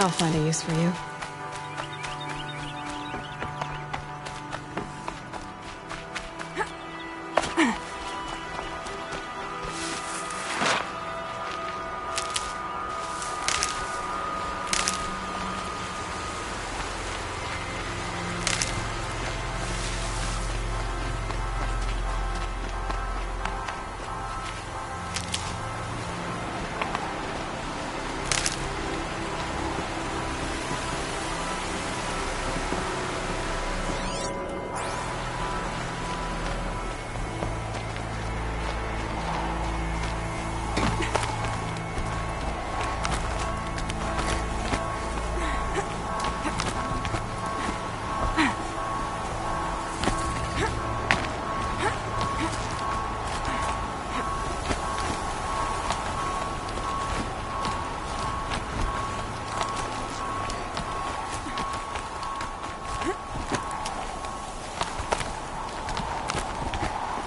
I'll find a use for you.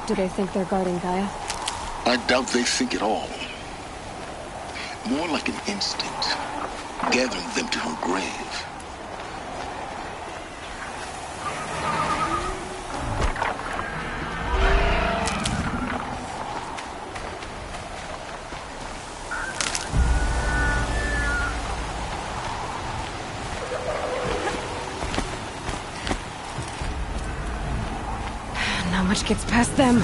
Do they think they're guarding Gaia? I doubt they think at all. More like an instinct, gathering them to her grave. Not much gets past them.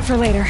For later.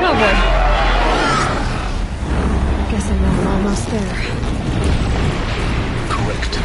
Oh boy. Guessing I'm almost there. Correct.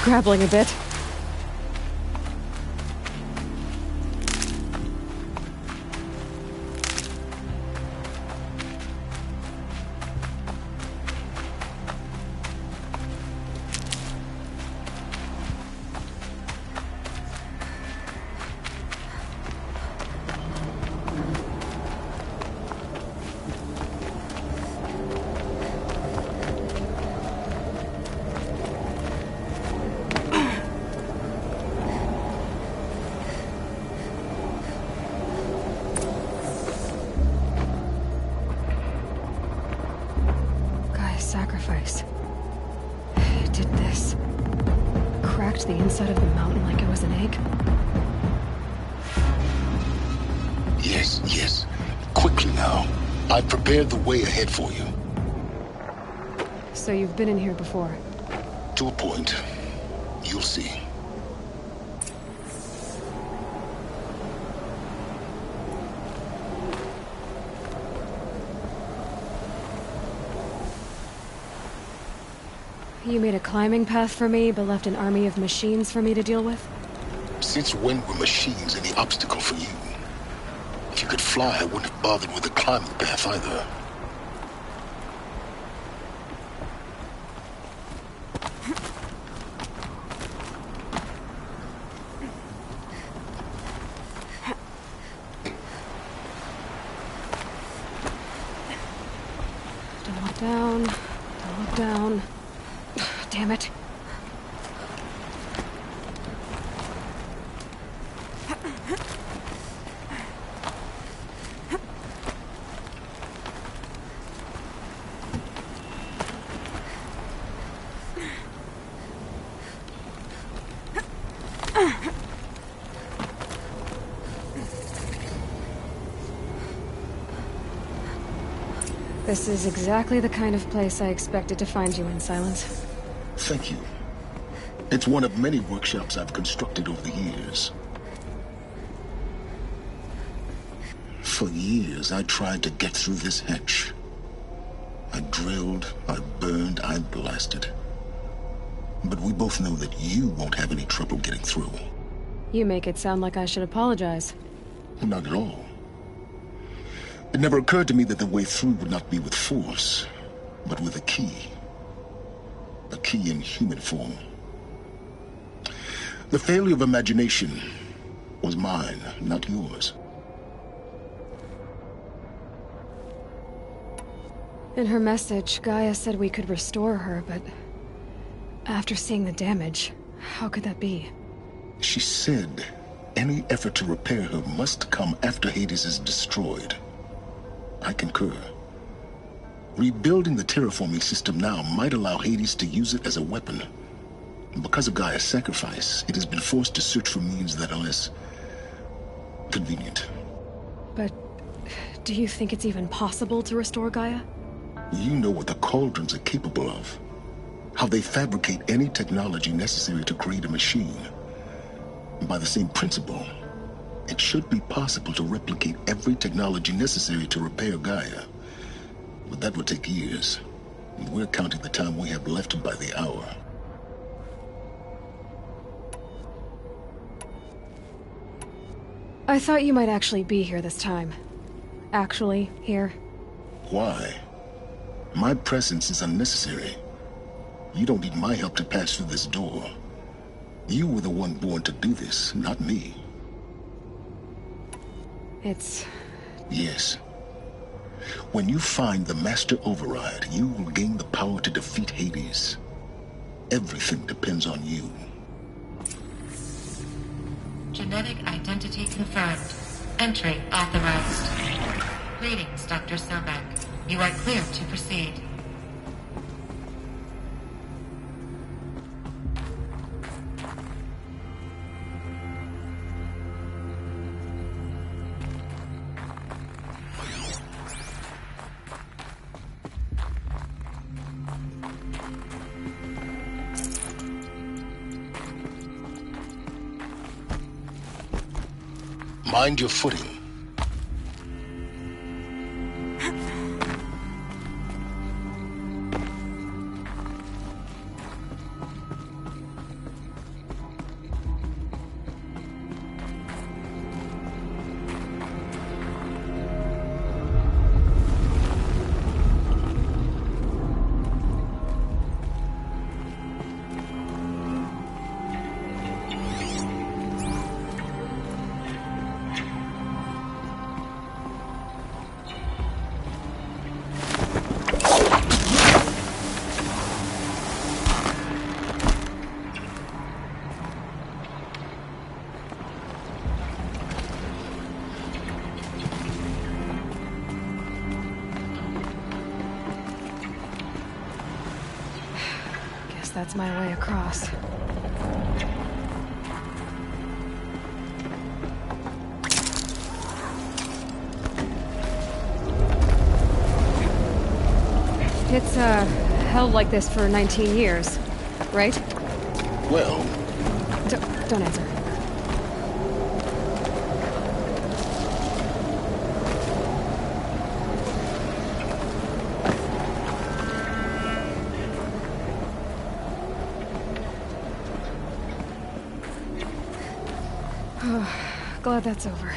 scrabbling a bit. Sacrifice. It did this. Cracked the inside of the mountain like it was an egg. Yes, yes. Quickly now. I've prepared the way ahead for you. So you've been in here before? To a point. You'll see. You made a climbing path for me, but left an army of machines for me to deal with? Since when were machines any obstacle for you? If you could fly, I wouldn't have bothered with the climbing path either. Don't look down. Don't look down. Damn it. This is exactly the kind of place I expected to find you in, Silence. Thank you. It's one of many workshops I've constructed over the years. For years, I tried to get through this hatch. I drilled, I burned, I blasted. But we both know that you won't have any trouble getting through. You make it sound like I should apologize. Not at all. It never occurred to me that the way through would not be with force, but with a key. A key in human form. The failure of imagination was mine, not yours. In her message, Gaia said we could restore her, but after seeing the damage, how could that be? She said any effort to repair her must come after Hades is destroyed. I concur. Rebuilding the terraforming system now might allow Hades to use it as a weapon. Because of Gaia's sacrifice, it has been forced to search for means that are less convenient. But do you think it's even possible to restore Gaia? You know what the Cauldrons are capable of. How they fabricate any technology necessary to create a machine. By the same principle, it should be possible to replicate every technology necessary to repair Gaia. But that would take years. And we're counting the time we have left by the hour. I thought you might actually be here this time. Actually, here. Why? My presence is unnecessary. You don't need my help to pass through this door. You were the one born to do this, not me. It's... Yes. When you find the Master Override, you will gain the power to defeat Hades. Everything depends on you. Genetic identity confirmed. Entry authorized. Greetings, Dr. Sobek. You are clear to proceed. Mind your footing. that's my way across. It's, held like this for 19 years, right? Well, Don't answer. Glad that's over.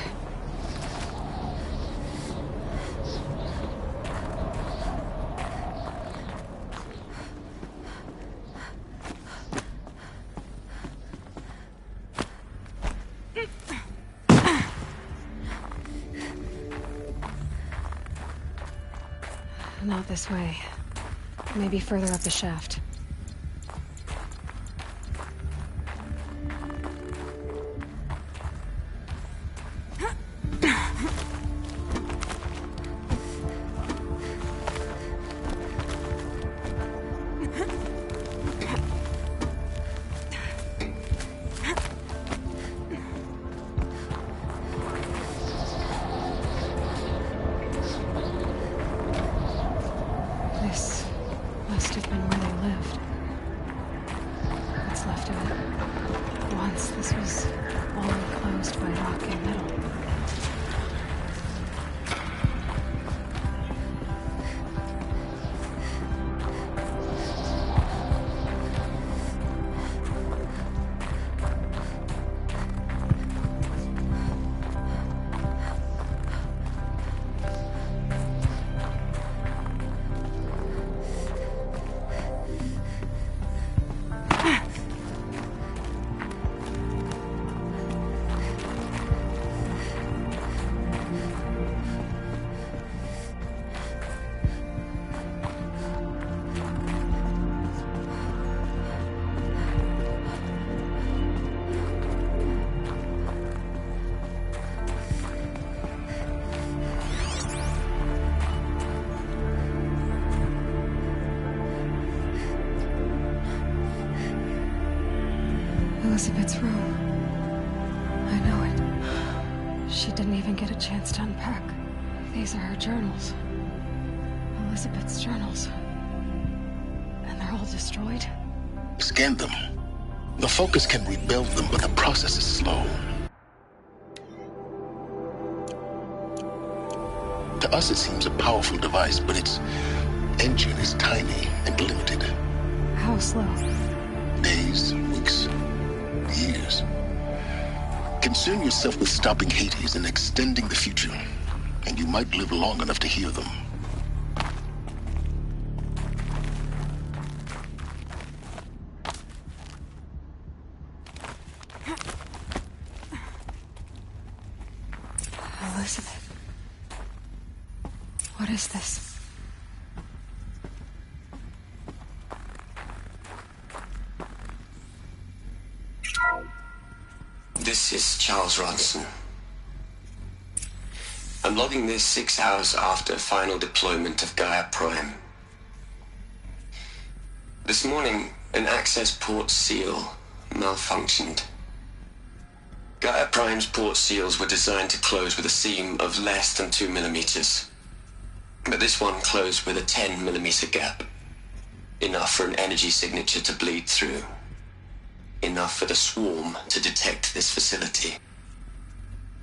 Not this way. Maybe further up the shaft. This must have been where they lived. What's left of it. Once this was all enclosed by rock and metal. Elizabeth's room. I know it. She didn't even get a chance to unpack. These are her journals. Elizabeth's journals. And they're all destroyed? scan them. The Focus can rebuild them, but the process is slow. To us, it seems a powerful device, but its engine is tiny and limited. How slow? Days, weeks, years. Concern yourself with stopping Hades and extending the future, and you might live long enough to hear them. Elizabeth. What is this? This is Charles Ronson. I'm logging this 6 hours after final deployment of Gaia Prime. This morning, an access port seal malfunctioned. Gaia Prime's port seals were designed to close with a seam of less than 2 millimeters. But this one closed with a 10 millimeter gap. Enough for an energy signature to bleed through. Enough for the swarm to detect this facility.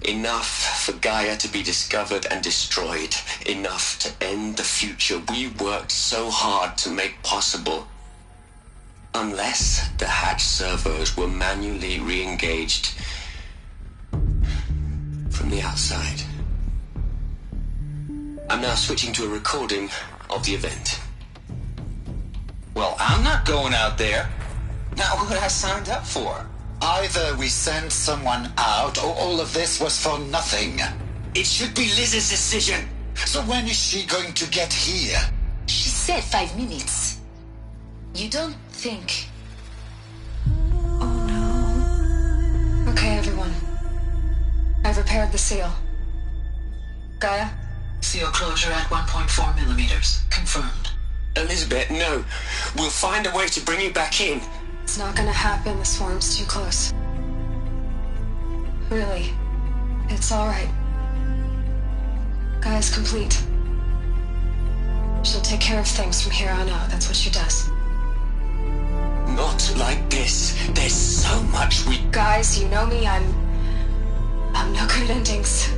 Enough for Gaia to be discovered and destroyed. Enough to end the future we worked so hard to make possible. Unless the hatch servos were manually re-engaged from the outside. I'm now switching to a recording of the event. Well, I'm not going out there. Not what I signed up for. Either we send someone out, or all of this was for nothing. It should be Liz's decision. So when is she going to get here? She said 5 minutes. You don't think... Oh no. Okay, everyone. I've repaired the seal. Gaia? Seal closure at 1.4 millimeters. Confirmed. Elizabeth, no. We'll find a way to bring you back in. It's not gonna happen. The swarm's too close. Really. It's alright. Gaia's complete. She'll take care of things from here on out. That's what she does. Not like this. There's so much we... Guys, you know me. I'm no good at endings.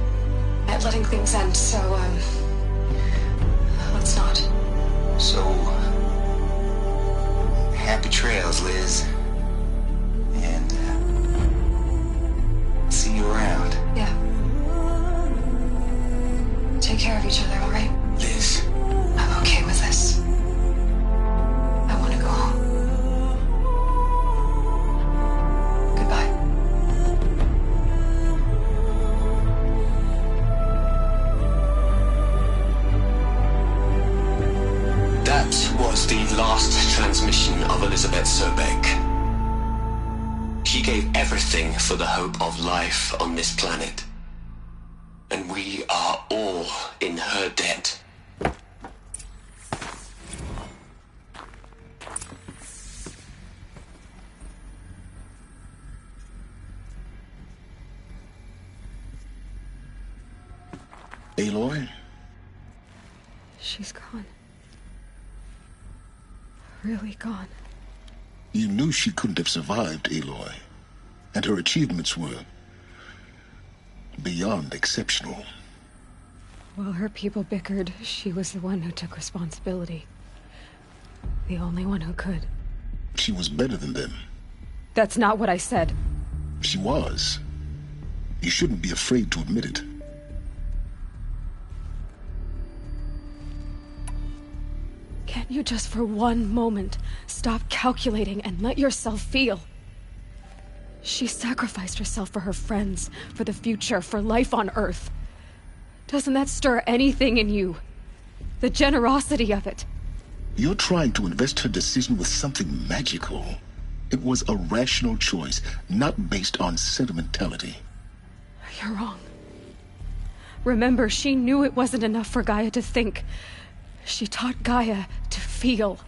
At letting things end, so, let's not. So, happy trails, Liz. And, see you around. Yeah. Take care of each other, alright? Liz. I'm okay with this. I want to go home. Goodbye. That was the last transmission of Elizabeth Sobeck. She gave everything for the hope of life on this planet. And we are all in her debt. Aloy? She's gone. Really gone. You knew she couldn't have survived, Aloy. And her achievements were beyond exceptional. While her people bickered, she was the one who took responsibility. The only one who could. She was better than them. That's not what I said. She was. You shouldn't be afraid to admit it. Can't you just for one moment stop calculating and let yourself feel? She sacrificed herself for her friends, for the future, for life on Earth. Doesn't that stir anything in you? The generosity of it. You're trying to invest her decision with something magical. It was a rational choice, not based on sentimentality. You're wrong. Remember, she knew it wasn't enough for Gaia to think. She taught Gaia to feel.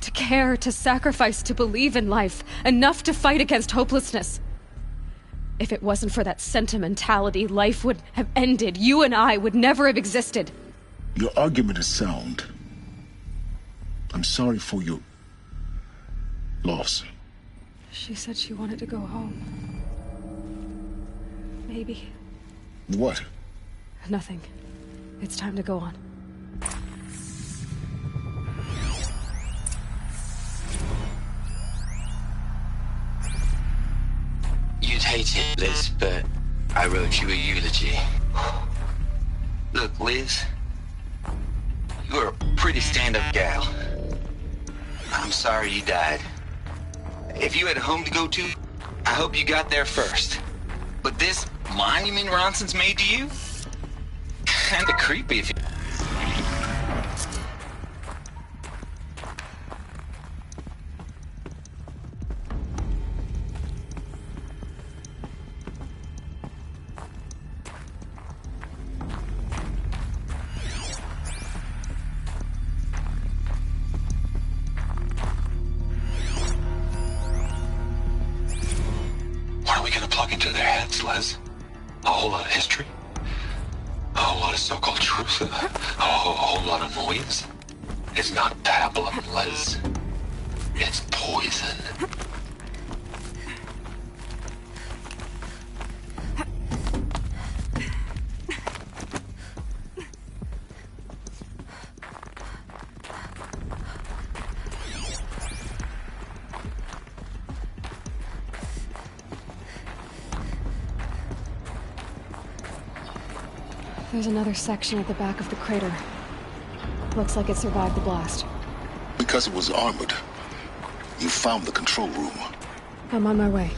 To care, to sacrifice, to believe in life. Enough to fight against hopelessness. If it wasn't for that sentimentality, life would have ended. You and I would never have existed. Your argument is sound. I'm sorry for your loss. She said she wanted to go home. Maybe. What? Nothing. It's time to go on. You'd hate it, Liz, but I wrote you a eulogy. Look, Liz, you were a pretty stand-up gal. I'm sorry you died. If you had a home to go to, I hope you got there first. But this monument Ronson's made to you? Kinda creepy if you... What are we gonna plug into their heads, Les? A whole lot of history? A whole lot of so-called truth? A whole lot of noise? It's not pablum, Les. It's poison. There's another section at the back of the crater. Looks like it survived the blast. Because it was armored. You found the control room. I'm on my way.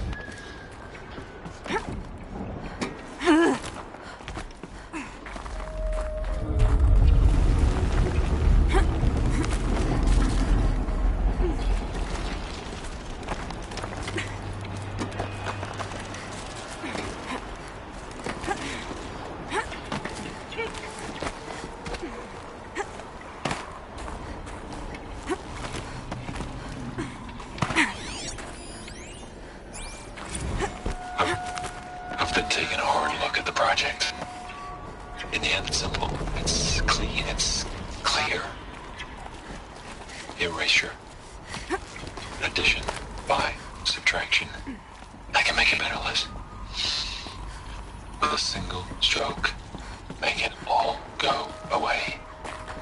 taken a hard look at the project. In the end, it's simple. It's clean. It's clear. Erasure. Addition. By. Subtraction. I can make it better, Liz. With a single stroke. Make it all go away.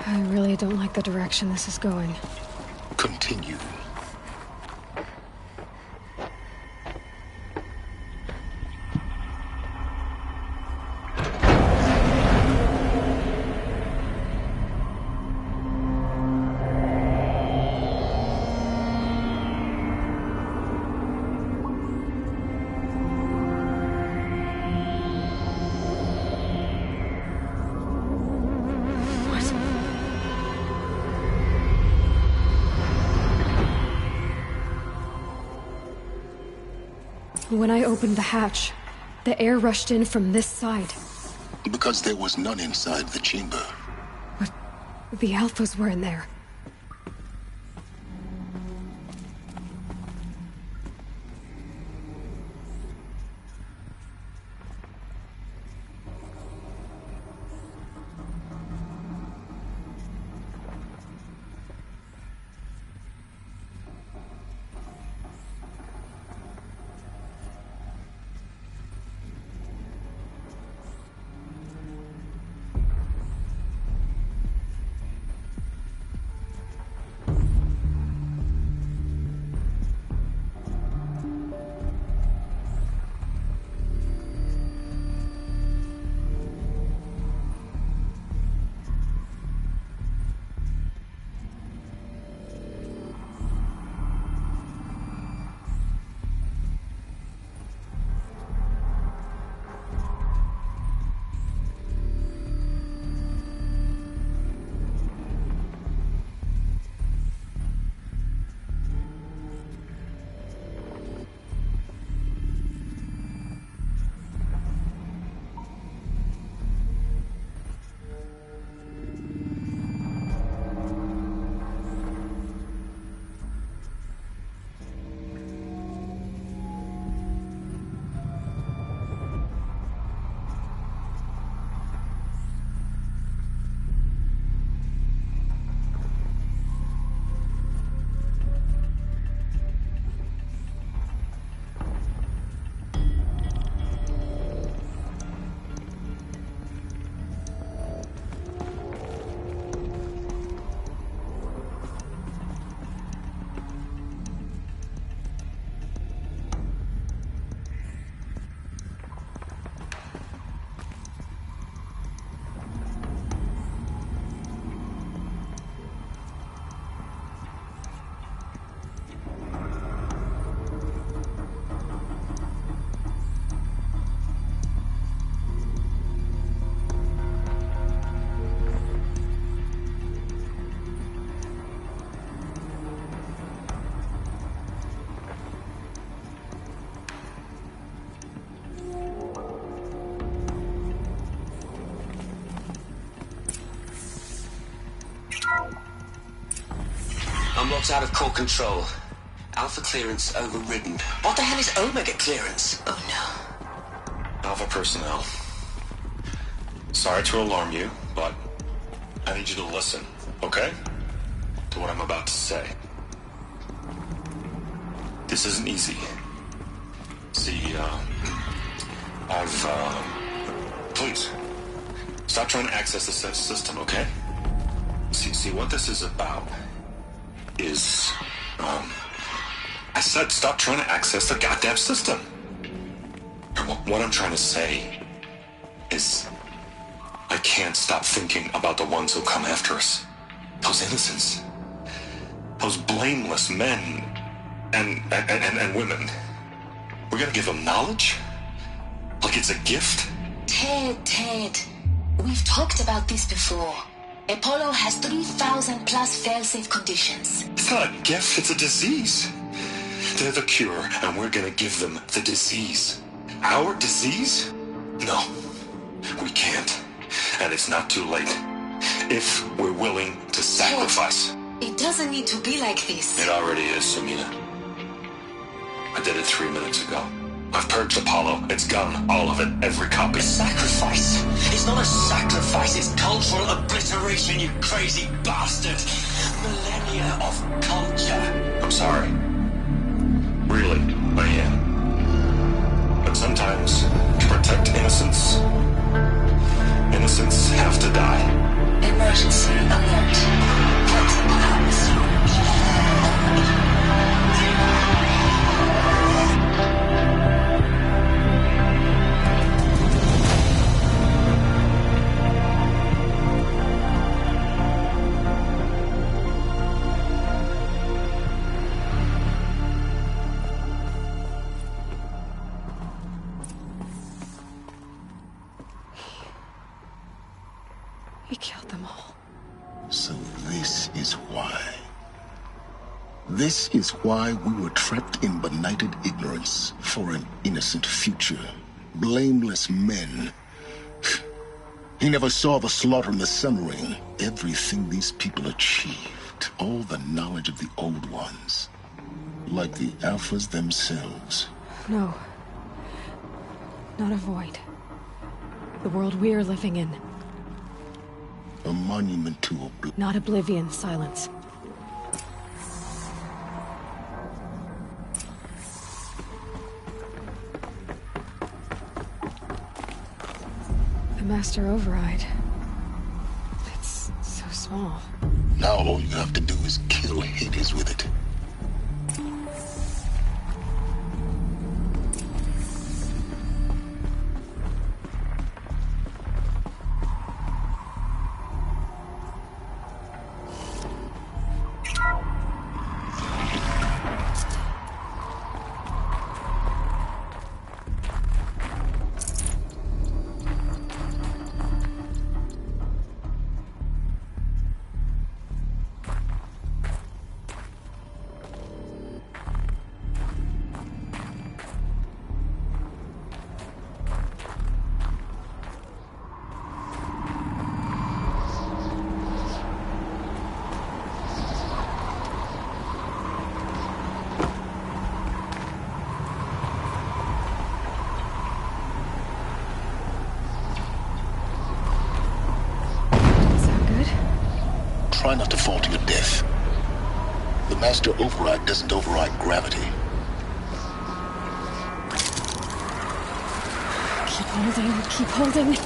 I really don't like the direction this is going. Continue. When I opened the hatch, the air rushed in from this side. Because there was none inside the chamber. But the Alphas were in there. Unlocked out of core control. Alpha clearance overridden. What the hell is Omega clearance? Oh no. Alpha personnel. Sorry to alarm you, but I need you to listen, okay? To what I'm about to say. This isn't easy. See, please, stop trying to access the system, okay? See, what this is about is, I said stop trying to access the goddamn system. What I'm trying to say is, I can't stop thinking about the ones who come after us. Those innocents. Those blameless men and women. We're gonna give them knowledge? Like it's a gift? Ted. We've talked about this before. Apollo has 3,000 plus fail-safe conditions. It's not a gift, it's a disease. They're the cure, and we're gonna give them the disease. Our disease? No, we can't. And it's not too late. If we're willing to sacrifice. Ted, it doesn't need to be like this. It already is, Samina. I did it 3 minutes ago. I've purged Apollo. It's gone. All of it. Every copy. A sacrifice? It's not a sacrifice, it's cultural obliteration, you crazy bastard! Millennia of culture. I'm sorry. Really, I am. But sometimes, to protect innocence, innocents have to die. Emergency alert. Protocol house. He killed them all. So this is why. This is why we were trapped in benighted ignorance for an innocent future. Blameless men. He never saw the slaughter in the Sun Ring. Everything these people achieved. All the knowledge of the Old Ones. Like the Alphas themselves. No. Not a void. The world we're living in. A monument to oblivion. Not oblivion, Silence. The Master Override. It's so small. Now all you have to do is kill Hades with it. Try not to fall to your death. The Master Override doesn't override gravity. Keep holding, keep holding.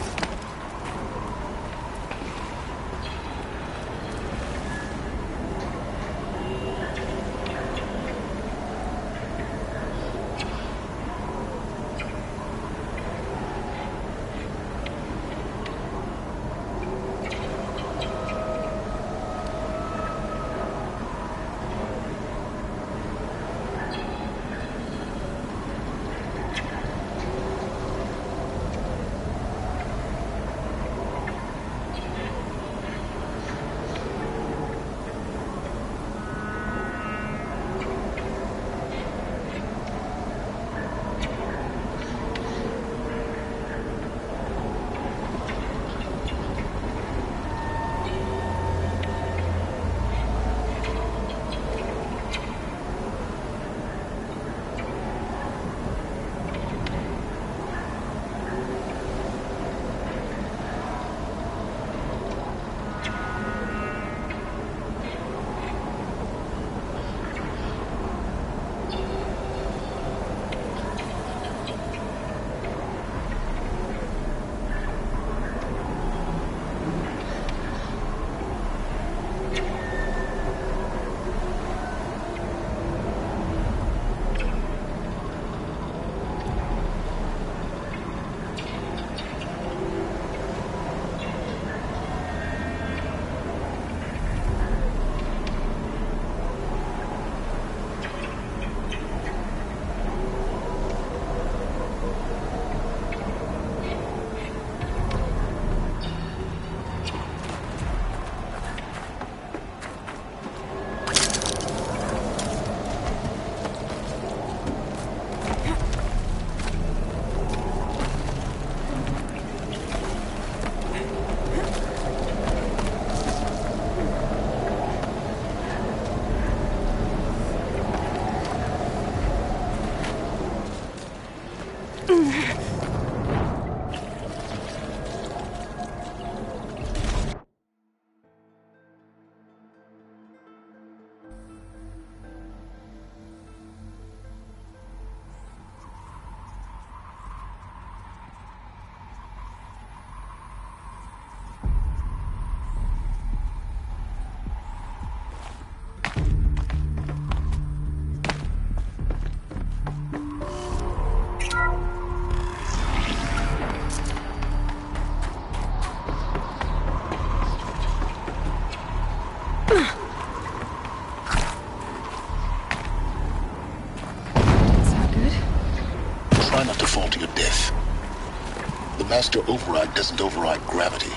The master override doesn't override gravity.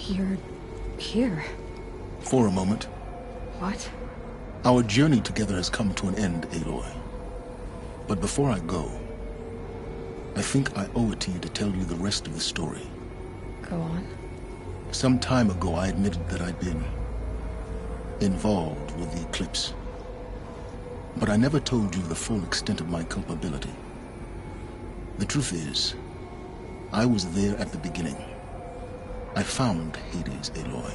You're here. For a moment. What? Our journey together has come to an end, Aloy. But before I go, I think I owe it to you to tell you the rest of the story. Go on. Some time ago, I admitted that I'd been involved with the Eclipse. But I never told you the full extent of my culpability. The truth is, I was there at the beginning. I found Hades, Aloy,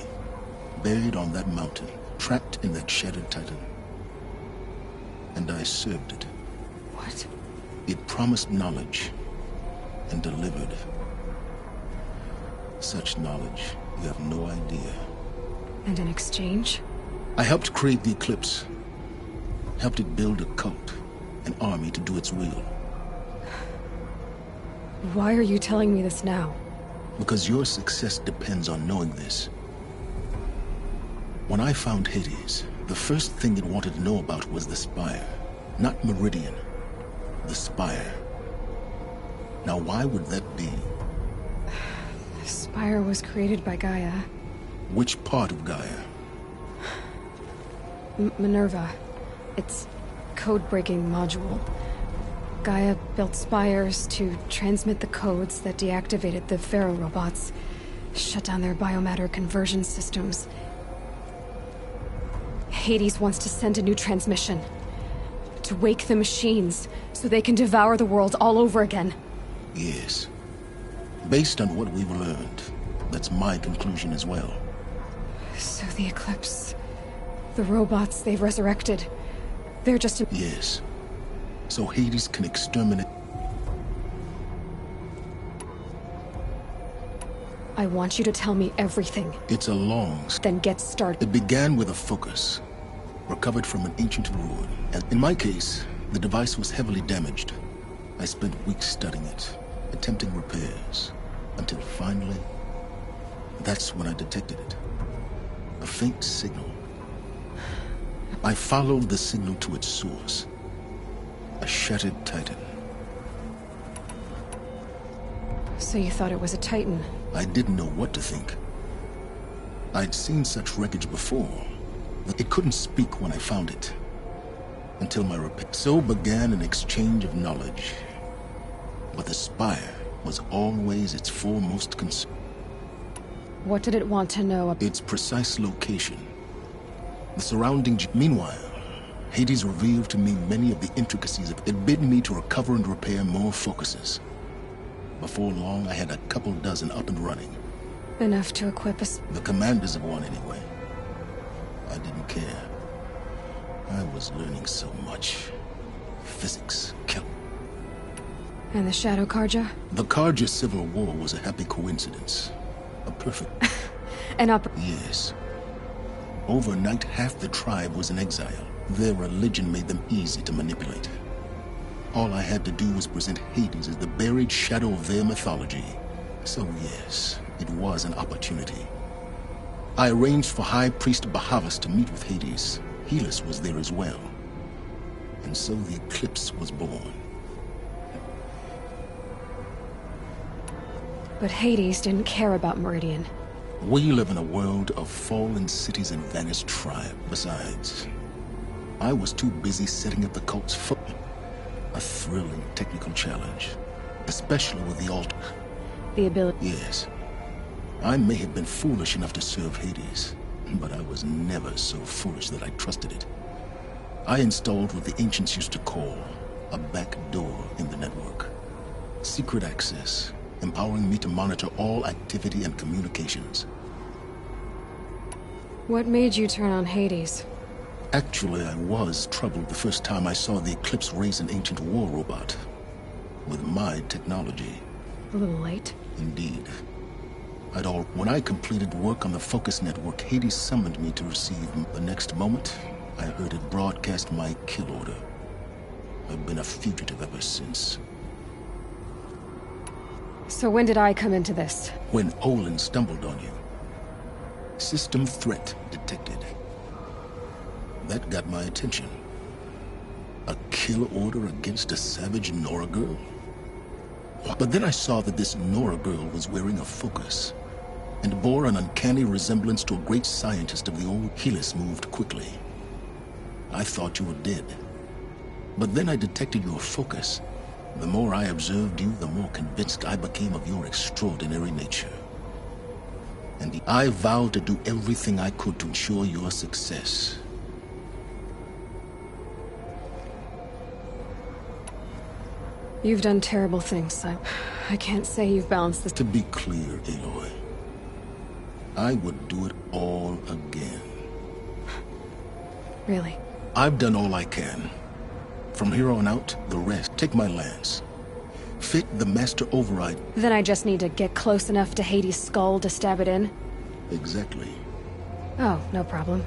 buried on that mountain, trapped in that shattered titan. And I served it. What? It promised knowledge and delivered. Such knowledge, you have no idea. And in exchange? I helped create the Eclipse. Helped it build a cult, an army to do its will. Why are you telling me this now? Because your success depends on knowing this. When I found Hades, the first thing it wanted to know about was the Spire. Not Meridian. The Spire. Now, why would that be? The Spire was created by Gaia. Which part of Gaia? Minerva. Its code-breaking module. Gaia built spires to transmit the codes that deactivated the Pharaoh robots, shut down their biomatter conversion systems. Hades wants to send a new transmission. To wake the machines, so they can devour the world all over again. Yes. Based on what we've learned, that's my conclusion as well. So the Eclipse... the robots they've resurrected... they're just... Yes. So Hades can exterminate... I want you to tell me everything. It's a long... Then get started. It began with a focus, recovered from an ancient ruin. And in my case, the device was heavily damaged. I spent weeks studying it, attempting repairs, until finally, that's when I detected it. A faint signal. I followed the signal to its source. A shattered titan. So you thought it was a Titan? I didn't know what to think. I'd seen such wreckage before. It couldn't speak when I found it. Until my repair. So began an exchange of knowledge. But the Spire was always its foremost concern. What did it want to know? Its precise location. The surrounding... Meanwhile, Hades revealed to me many of the intricacies of it, bid me to recover and repair more focuses. Before long, I had a couple dozen up and running. Enough to equip us. The commanders of one, anyway. I didn't care. I was learning so much. Physics, And the Shadow Carja? The Carja Civil War was a happy coincidence. A perfect... Yes. Overnight, half the tribe was in exile. Their religion made them easy to manipulate. All I had to do was present Hades as the buried shadow of their mythology. So yes, it was an opportunity. I arranged for High Priest Bahavas to meet with Hades. Helis was there as well. And so the Eclipse was born. But Hades didn't care about Meridian. We live in a world of fallen cities and vanished tribes. Besides, I was too busy setting up the cult's foot. A thrilling technical challenge, especially with the altar. The ability... Yes. I may have been foolish enough to serve Hades, but I was never so foolish that I trusted it. I installed what the ancients used to call a back door in the network. Secret access, empowering me to monitor all activity and communications. What made you turn on Hades? Actually, I was troubled the first time I saw the Eclipse raise an ancient war robot. With my technology. A little late? Indeed. When I completed work on the Focus Network, Hades summoned me to receive. The next moment, I heard it broadcast my kill order. I've been a fugitive ever since. So when did I come into this? When Olin stumbled on you. System threat detected. That got my attention. A kill order against a savage Nora girl? But then I saw that this Nora girl was wearing a focus, and bore an uncanny resemblance to a great scientist of the old. Helis moved quickly. I thought you were dead. But then I detected your focus. The more I observed you, the more convinced I became of your extraordinary nature. And I vowed to do everything I could to ensure your success. You've done terrible things. I can't say you've balanced this. To be clear, Aloy, I would do it all again. Really? I've done all I can. From here on out, the rest. Take my lance. Fit the Master Override. Then I just need to get close enough to Hades' skull to stab it in? Exactly. Oh, no problem.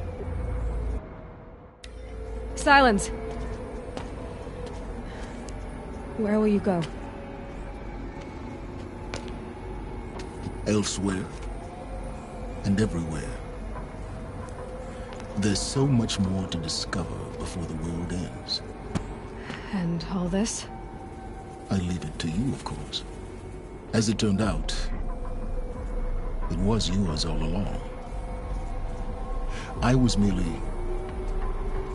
Silence! Where will you go? Elsewhere. And everywhere. There's so much more to discover before the world ends. And all this? I leave it to you, of course. As it turned out, it was yours all along. I was merely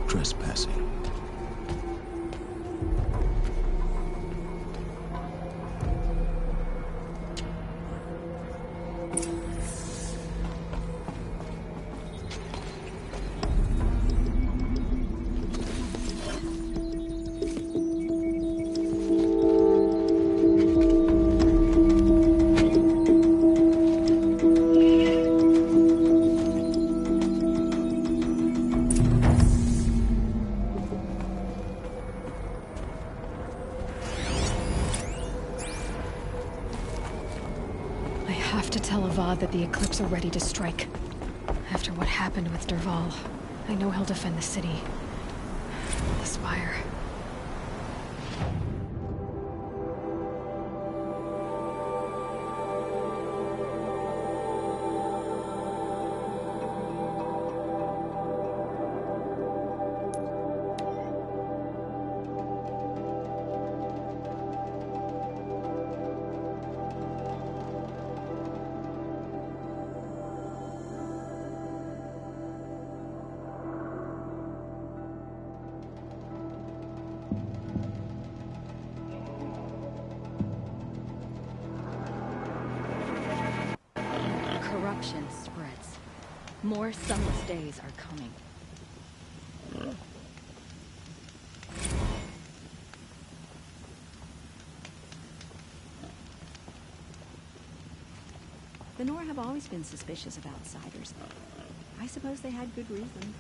trespassing. That the Eclipse are ready to strike. After what happened with Dervahl, I know he'll defend the city. The Spire. Spreads. More sunless days are coming. The Nora have always been suspicious of outsiders. I suppose they had good reason.